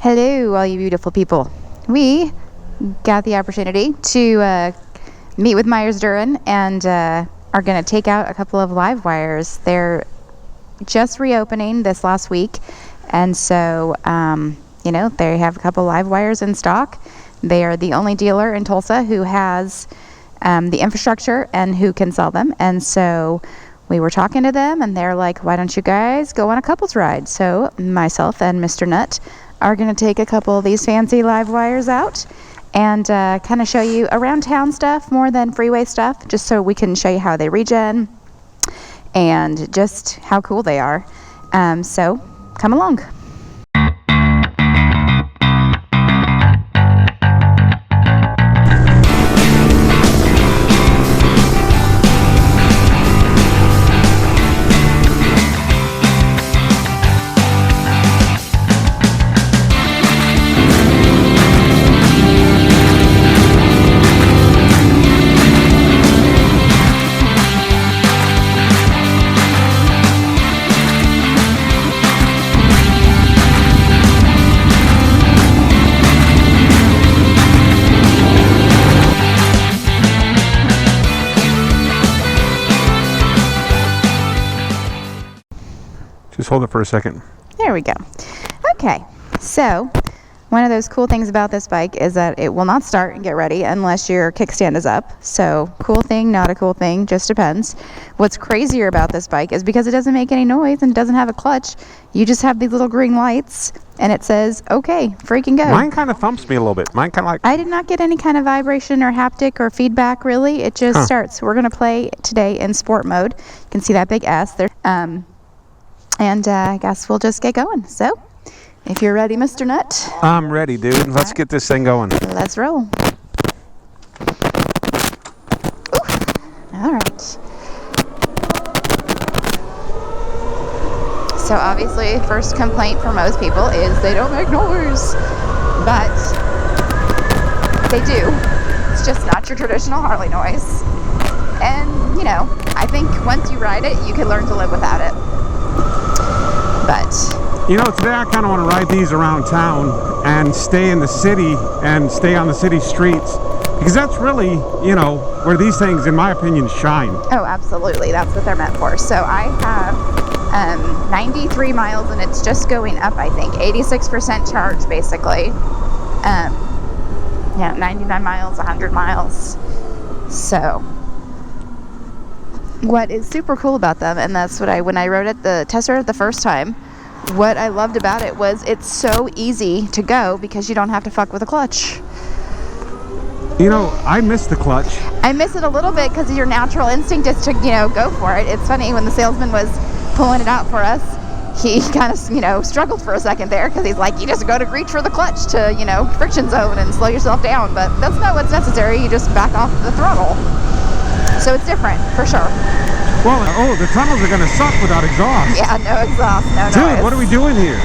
Hello, all you beautiful people. We got the opportunity to meet with Myers-Duren and are going to take out a couple of LiveWires. They're just reopening this last week, and so you know, they have a couple LiveWires in stock. They are the only dealer in Tulsa who has the infrastructure and who can sell them, and so we were talking to them and they're like, why don't you guys go on a couples ride? So myself and Mr. Nutt are going to take a couple of these fancy LiveWires out and kind of show you around town stuff more than freeway stuff, just so we can show you how they regen and just how cool they are. So come along. Just hold it for a second. There we go. Okay, so one of those cool things about this bike is that it will not start and get ready unless your kickstand is up. So cool thing, not a cool thing, just depends. What's crazier about this bike is because it doesn't make any noise and it doesn't have a clutch, you just have these little green lights and it says, okay, freaking go. Mine kind of thumps me a little bit. Mine kind of like... I did not get any kind of vibration or haptic or feedback, really. It just starts. We're going to play today in sport mode. You can see that big S there. And I guess we'll just get going. So, if you're ready, Mr. Nutt. I'm ready, dude. Let's get this thing going. Let's roll. Ooh. All right. So obviously, first complaint for most people is they don't make noise. But they do. It's just not your traditional Harley noise. And, you know, I think once you ride it, you can learn to live without it. But you know, today I kind of want to ride these around town and stay in the city and stay on the city streets, because that's really, you know, where these things, in my opinion, shine. Oh, absolutely. That's what they're meant for. So I have 93 miles and it's just going up, I think. 86% charge, basically. Yeah, 99 miles, 100 miles. So what is super cool about them, and that's what when I rode it, the test rode it the first time, what I loved about it was it's so easy to go because you don't have to fuck with a clutch. You know, I miss the clutch. I miss it a little bit because your natural instinct is to, you know, go for it. It's funny, when the salesman was pulling it out for us, he kind of, you know, struggled for a second there because he's like, you just go to reach for the clutch to, you know, friction zone and slow yourself down, but that's not what's necessary. You just back off the throttle. So it's different, for sure. Well, oh, the tunnels are going to suck without exhaust. Yeah, no exhaust, no noise. Dude, what are we doing here?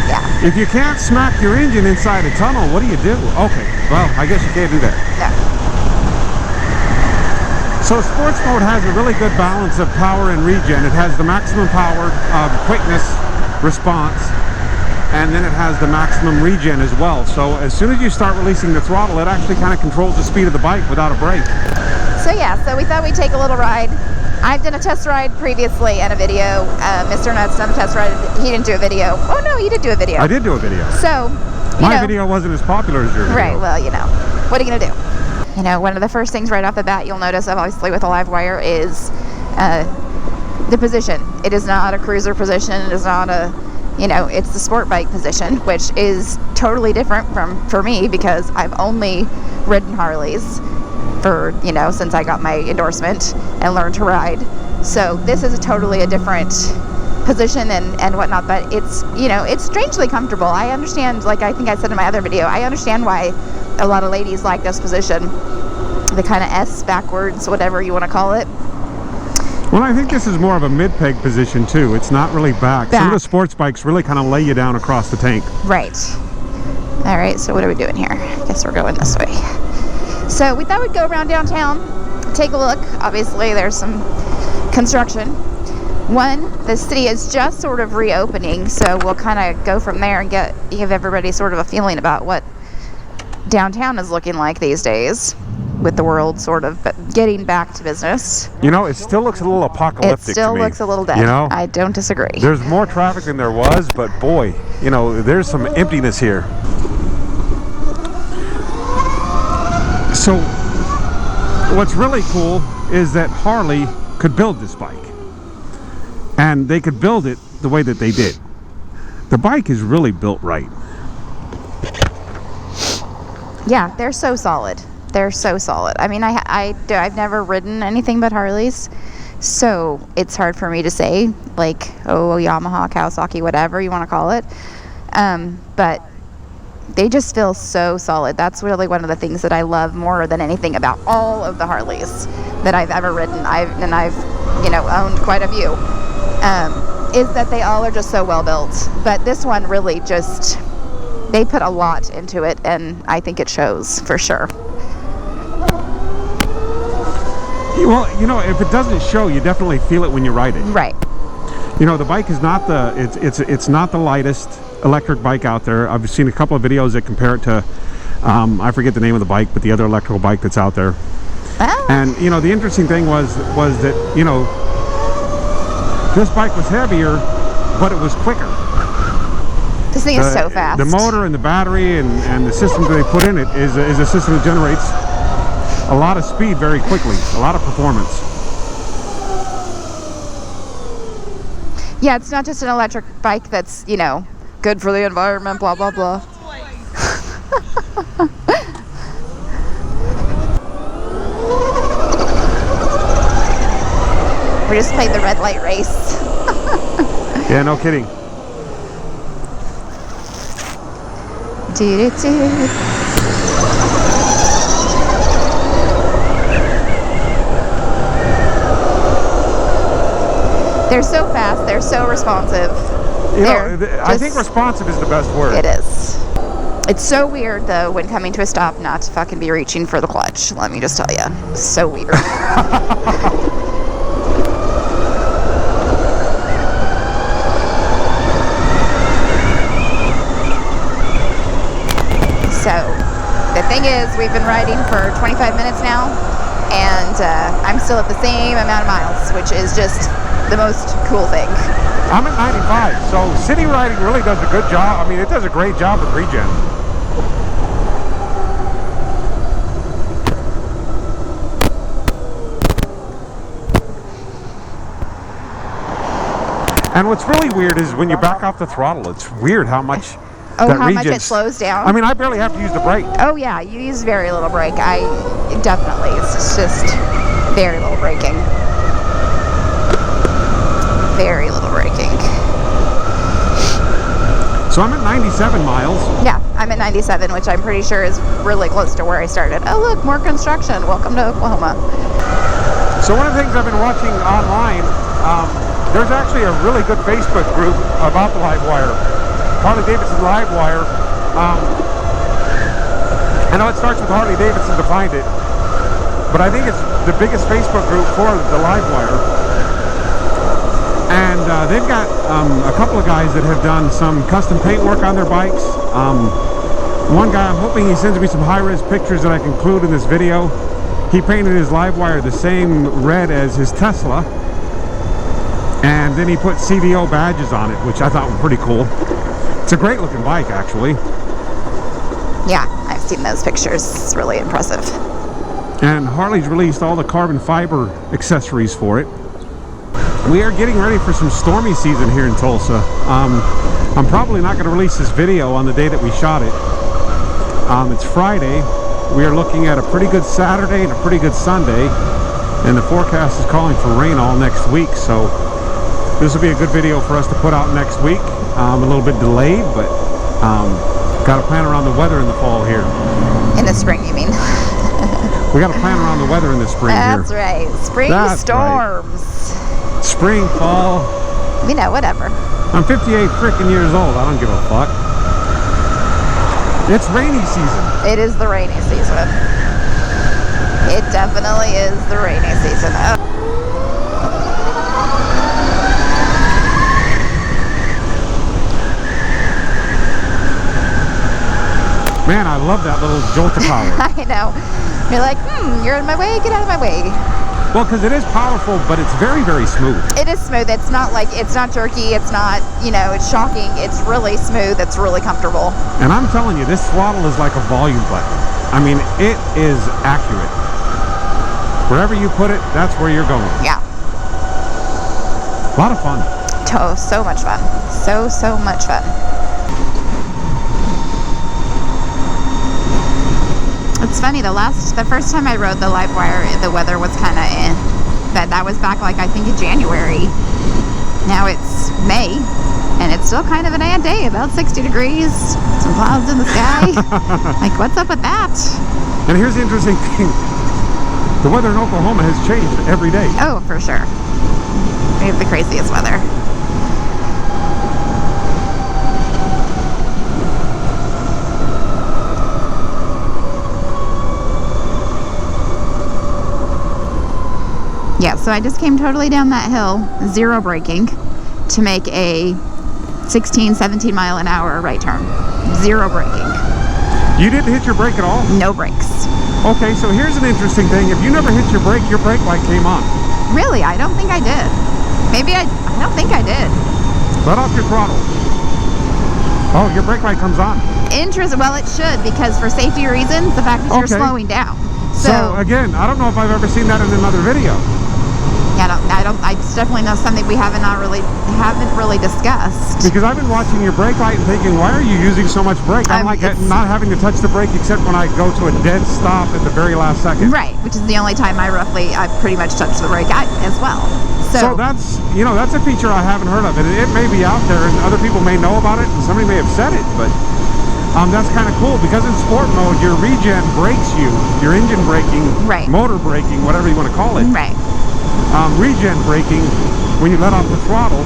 Yeah. If you can't smack your engine inside a tunnel, what do you do? Okay, well, I guess you can't do that. No. So sports mode has a really good balance of power and regen. It has the maximum power, quickness, response, and then it has the maximum regen as well. So as soon as you start releasing the throttle, it actually kind of controls the speed of the bike without a brake. So yeah, so we thought we'd take a little ride. I've done a test ride previously and a video. Mr. Nutt's done a test ride. He didn't do a video. Oh no, you did do a video. I did do a video. So, my video wasn't as popular as your video. Right, well, you know, what are you gonna do? You know, one of the first things right off the bat you'll notice, obviously, with a LiveWire is the position. It is not a cruiser position. It is not a, you know, it's the sport bike position, which is totally different for me because I've only ridden Harleys for, you know, since I got my endorsement and learned to ride. So this is totally a different position and whatnot, but it's, you know, it's strangely comfortable. I understand, like I think I said in my other video, I understand why a lot of ladies like this position, the kind of S backwards, whatever you want to call it. Well, I think this is more of a mid-peg position too. It's not really back. Some of the sports bikes really kind of lay you down across the tank. Right. All right, so what are we doing here? I guess we're going this way. So we thought we'd go around downtown, take a look. Obviously there's some construction, One, the city is just sort of reopening, so we'll kind of go from there and give everybody sort of a feeling about what downtown is looking like these days, with the world sort of getting back to business. You know, it still looks a little apocalyptic It still to me. looks a little dead. You know? I don't disagree. There's more traffic than there was, but boy, you know, there's some emptiness here. So, what's really cool is that Harley could build this bike. And they could build it the way that they did. The bike is really built right. Yeah, they're so solid. They're so solid. I mean, I've never ridden anything but Harleys, so it's hard for me to say, like, oh, Yamaha, Kawasaki, whatever you want to call it. But they just feel so solid. That's really one of the things that I love more than anything about all of the Harleys that I've ever ridden. I've you know, owned quite a few. Is that they all are just so well built. But this one really just, they put a lot into it, and I think it shows for sure. Well, you know, if it doesn't show, you definitely feel it when you ride it. Right. You know, the bike is not it's not the lightest electric bike out there. I've seen a couple of videos that compare it to, I forget the name of the bike, but the other electrical bike that's out there. Ah. And you know, the interesting thing was that, you know, this bike was heavier, but it was quicker. This thing is so fast. The motor and the battery and the system that they put in it is a system that generates a lot of speed very quickly, a lot of performance. Yeah, it's not just an electric bike that's, you know, good for the environment, blah, blah, blah. We just played the red light race. Yeah, no kidding. Do-do-do. They're so fast. They're so responsive. You know, I think responsive is the best word. It is. It's so weird, though, when coming to a stop, not to fucking be reaching for the clutch. Let me just tell you. So weird. So, the thing is, we've been riding for 25 minutes now, and I'm still at the same amount of miles, which is just the most cool thing. I'm at 95, so city riding really does a good job. I mean, it does a great job with regen. And what's really weird is when you back off the throttle, it's weird how much how much it slows down. I mean, I barely have to use the brake. Oh yeah, you use very little brake. Definitely, it's just very little braking. Very little braking. So I'm at 97 miles. Yeah, I'm at 97, which I'm pretty sure is really close to where I started. Oh look, more construction. Welcome to Oklahoma. So one of the things I've been watching online, there's actually a really good Facebook group about the LiveWire, Harley-Davidson LiveWire. I know it starts with Harley-Davidson to find it, but I think it's the biggest Facebook group for the LiveWire. And they've got a couple of guys that have done some custom paint work on their bikes. One guy, I'm hoping he sends me some high-res pictures that I can include in this video. He painted his LiveWire the same red as his Tesla. And then he put CVO badges on it, which I thought were pretty cool. It's a great looking bike, actually. Yeah, I've seen those pictures. It's really impressive. And Harley's released all the carbon fiber accessories for it. We are getting ready for some stormy season here in Tulsa. I'm probably not going to release this video on the day that we shot it. It's Friday. We are looking at a pretty good Saturday and a pretty good Sunday. And the forecast is calling for rain all next week. So this will be a good video for us to put out next week. A little bit delayed, but got to plan around the weather in the fall here. In the spring, you mean? We got to plan around the weather in the spring here. That's right. Spring storms. Right. Spring, fall. You know, whatever. I'm 58 freaking years old. I don't give a fuck. It's rainy season. It is the rainy season. It definitely is the rainy season. Man, I love that little jolt of power. I know. You're like, you're in my way, get out of my way. Well, because it is powerful, but it's very, very smooth. It is smooth. It's not like, it's not jerky. It's not, it's shocking. It's really smooth. It's really comfortable. And I'm telling you, this throttle is like a volume button. I mean, it is accurate. Wherever you put it, that's where you're going. Yeah. A lot of fun. Oh, so much fun. So much fun. It's funny, the first time I rode the LiveWire, the weather was kind of that was back like I think in January. Now it's May, and it's still kind of an odd day, about 60 degrees, some clouds in the sky. Like, what's up with that? And here's the interesting thing. The weather in Oklahoma has changed every day. Oh, for sure. We have the craziest weather. Yeah, so I just came totally down that hill, zero braking, to make a 16, 17 mile an hour right turn. Zero braking. You didn't hit your brake at all? No brakes. Okay, so here's an interesting thing. If you never hit your brake light came on. Really? I don't think I did. Maybe I don't think I did. Let off your throttle. Oh, your brake light comes on. Interesting. Well, it should, because for safety reasons, the fact that you're slowing down. So again, I don't know if I've ever seen that in another video. Yeah, it's definitely not something we haven't really discussed. Because I've been watching your brake light and thinking, why are you using so much brake? I'm like not having to touch the brake except when I go to a dead stop at the very last second. Right, which is the only time I pretty much touch the brake as well. So that's a feature I haven't heard of, and it may be out there, and other people may know about it, and somebody may have said it, but that's kind of cool because in sport mode, your regen brakes you, your engine braking, motor braking, whatever you want to call it. Right. Regen braking, when you let off the throttle,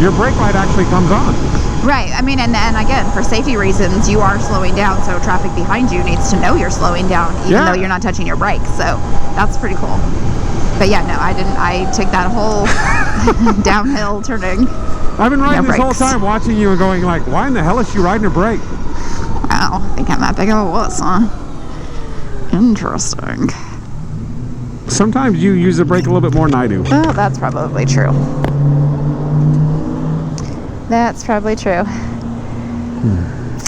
your brake light actually comes on. Right. I mean, and again, for safety reasons, you are slowing down, so traffic behind you needs to know you're slowing down, even though you're not touching your brakes. So that's pretty cool. But yeah, no, I didn't. I took that whole downhill turning. I've been riding this whole time watching you and going like, why in the hell is she riding a brake? Oh, I think I'm that big of a wuss, huh? Interesting. Sometimes you use the brake a little bit more than I do. Well, that's probably true. That's probably true.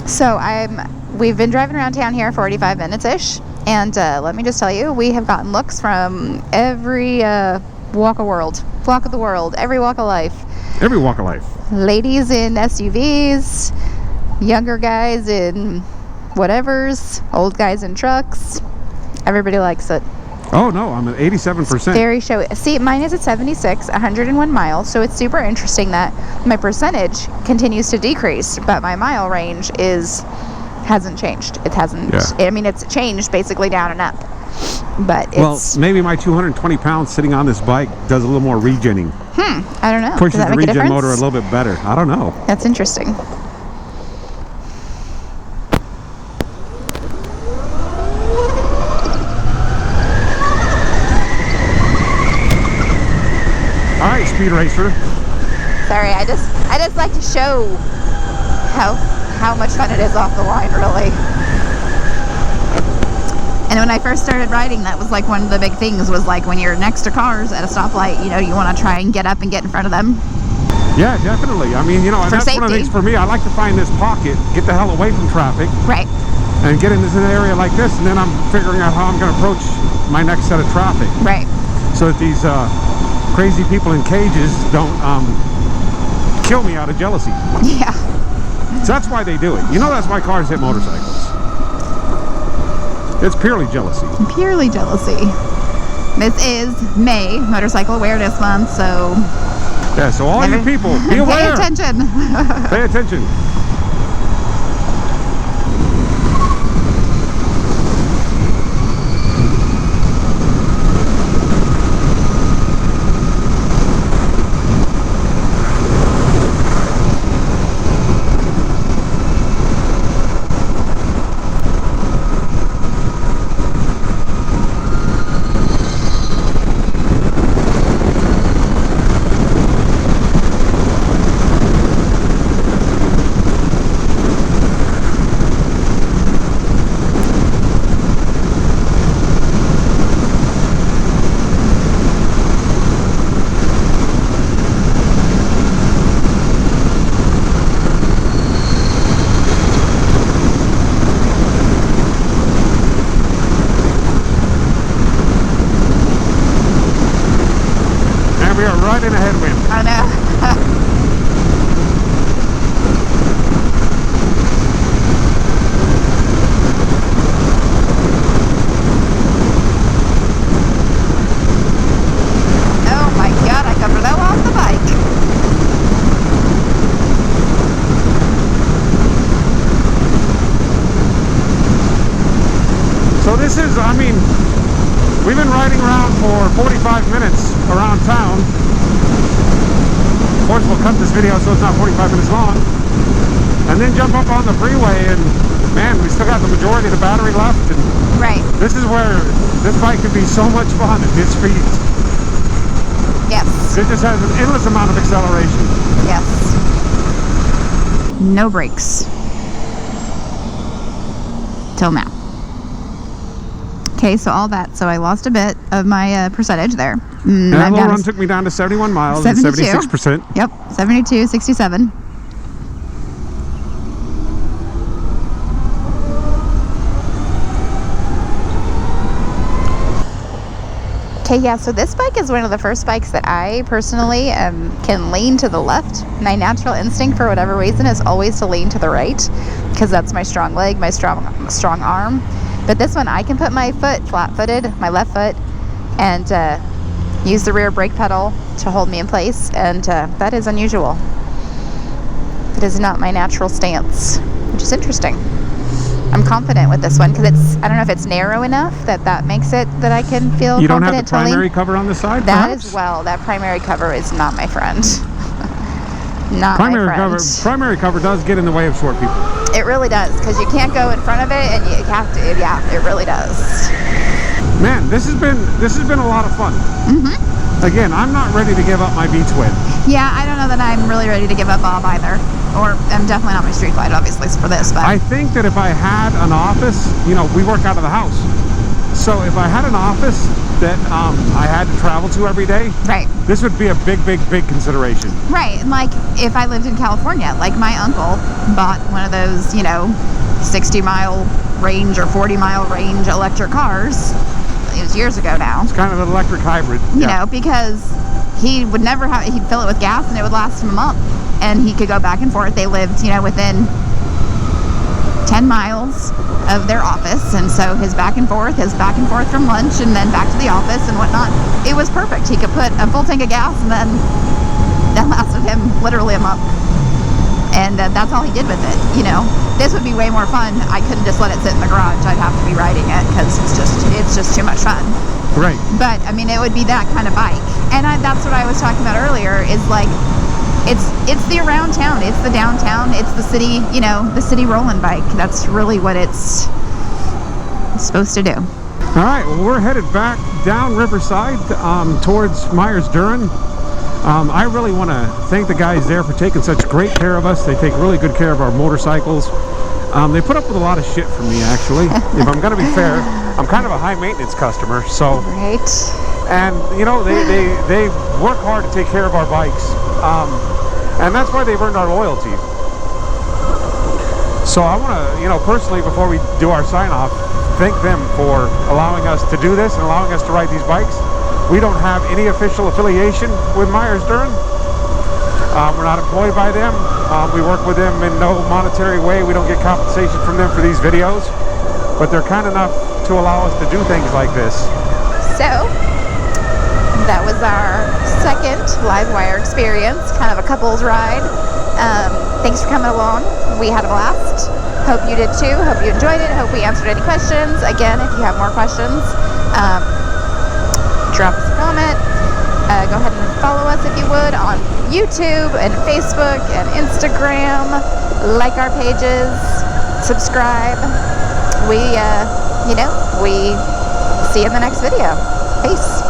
So we've been driving around town here 45 minutes-ish, and let me just tell you, we have gotten looks from every walk of the world, every walk of life. Every walk of life. Ladies in SUVs, younger guys in whatevers, old guys in trucks. Everybody likes it. Oh no, I'm at 87%. Very showy. See, mine is at 76, 101 miles, so it's super interesting that my percentage continues to decrease, but my mile range hasn't changed. It hasn't. Yeah. I mean, it's changed basically down and up. But it's... Well, maybe my 220 pounds sitting on this bike does a little more regenning. I don't know. Pushes the regen motor a little bit better. I don't know. That's interesting. All right, Speed Racer. Sorry, I just like to show how much fun it is off the line, really. And when I first started riding, that was like one of the big things, was like when you're next to cars at a stoplight, you want to try and get up and get in front of them. Yeah, definitely. I mean, and that's one of the things for me. I like to find this pocket, get the hell away from traffic. Right. And get into an area like this, and then I'm figuring out how I'm going to approach my next set of traffic. Right. So that these crazy people in cages don't kill me out of jealousy. Yeah. So that's why they do it. That's why cars hit motorcycles. It's purely jealousy. Purely jealousy. This is May, Motorcycle Awareness Month, so... Yeah, so all you people, be aware. Pay attention. Pay attention. this is, I mean, we've been riding around for 45 minutes around town. Of course, we'll cut this video so it's not 45 minutes long. And then jump up on the freeway, and man, we still got the majority of the battery left. And Right. this is where this bike can be so much fun at this speed. Yes. It just has an endless amount of acceleration. Yes. No brakes. Till now. Okay, so all that. So I lost a bit of my percentage there. And that little run took me down to 71 miles and 76%. Yep, 72, 67. Okay, yeah, so this bike is one of the first bikes that I personally can lean to the left. My natural instinct, for whatever reason, is always to lean to the right, because that's my strong leg, my strong arm. But this one, I can put my foot flat-footed, my left foot, and use the rear brake pedal to hold me in place, and that is unusual. It is not my natural stance, which is interesting. I'm confident with this one because it's, I don't know if it's narrow enough that makes it that I can feel You don't confident. have the primary cover on the side, That perhaps? as well. That primary cover is not my friend. Not Primary my friend. primary cover does get in the way of short people. It really does, because you can't go in front of it, and you have to. Yeah, it really does. Man, this has been a lot of fun. Again, I'm not ready to give up my V-twin. Yeah, I don't know that I'm really ready to give up Bob either. Or I'm definitely not my street glide, obviously, for this. But I think that if I had an office, you know, we work out of the house. So if I had an office that I had to travel to every day, right, this would be a big consideration. right. And like if I lived in California, like my uncle bought one of those, you know, 60-mile range or 40-mile range electric cars. It was years ago now. It's kind of an electric hybrid. You know, because he would never have, he'd fill it with gas and it would last him a month. And he could go back and forth. They lived, you know, within 10 miles of their office. And so his back and forth from lunch and then back to the office and whatnot. It was perfect. He could put a full tank of gas and then that lasted him literally a month. And that's all he did with it, you know. This would be way more fun. I couldn't just let it sit in the garage. I'd have to be riding it because it's just too much fun. Right. But I mean, it would be that kind of bike. And that's what I was talking about earlier, is like, it's the around town, it's the downtown, it's the city, you know, the city rolling bike. That's really what it's supposed to do. All right, well, we're headed back down Riverside towards Myers-Duren. I really want to thank the guys there for taking such great care of us. They take really good care of our motorcycles. They put up with a lot of shit from me, actually. If I'm going to be fair, I'm kind of a high maintenance customer, so. Right. And you know, they work hard to take care of our bikes, and that's why they've earned our loyalty. So I want to, you know, personally, before we do our sign off, thank them for allowing us to do this and allowing us to ride these bikes. We don't have any official affiliation with Myers-Duren. We're not employed by them. We work with them in no monetary way. We don't get compensation from them for these videos, but they're kind enough to allow us to do things like this. So that was our second LiveWire experience, kind of a couple's ride. Thanks for coming along. We had a blast. Hope you did too. Hope you enjoyed it. Hope we answered any questions. Again, if you have more questions, drop us a comment. Go ahead and follow us if you would on YouTube and Facebook and Instagram. Like our pages. Subscribe. We see you in the next video. Peace.